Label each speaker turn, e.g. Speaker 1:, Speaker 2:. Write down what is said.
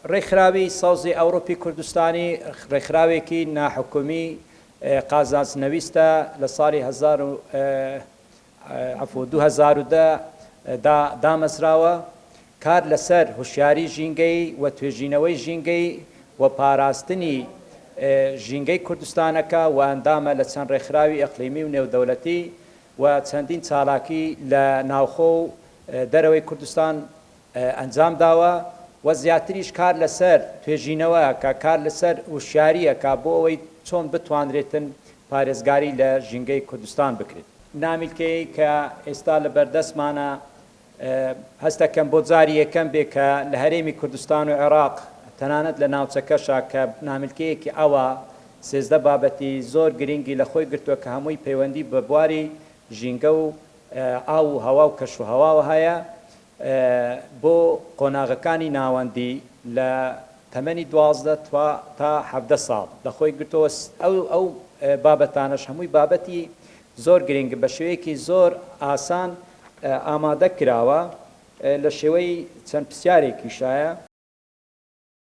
Speaker 1: ڕێکخراوی سەوزی ئەوروپی کوردستانی ڕێکخراوێکی ناحکومی قازانجنەویستە لە ساڵی 2010 دامەزراوە کار لەسەر هوشیاری ژینگەی و توێژینەوەی ژینگەی و پاراستنی ژینگەی کوردستانەکە و ئەندامە لە چەند ڕێکخراوی ئەقلیمی و نێودەوڵەتی و چەندین چالاکی لە ناوخۆ و دەرەوەی کوردستان ئەنجام داوە و زیاتریش کار لەسەر توێژینەوە کە کار لەسەر وشیاریەکە بۆ ئەوەی چۆن بتوانرێتن پارێزگاری لە ژینگەی کوردستان بکرێت. نامیلکەی کە ئێستا لە بەردەستمانە هەستەکەم بۆ جاری یەکەم بێ کە لە هەرێمی کوردستان و عێراق تەنانەت لە ناوچەکەشە کە نامیلکەیەکی ئەوە 13 بابەتی زۆر گرنگی لە خۆی گرتووە کە هەمووی پەیوەندی بە بواری ژینگە و ئاو و هەوا و کەش و هەواوە هەیە بۆ قۆناغەکانی ناوەندی لە تەمەنی 12 تا 17 ساڵ لە خۆی گرتەوە. ئەو بابەتانەش هەمووی بابەتی زۆر گرنگ بە شێوەیەکی زۆر ئاسان ئامادە کراوە لە شێوەی چەند پرسیارێکی شایە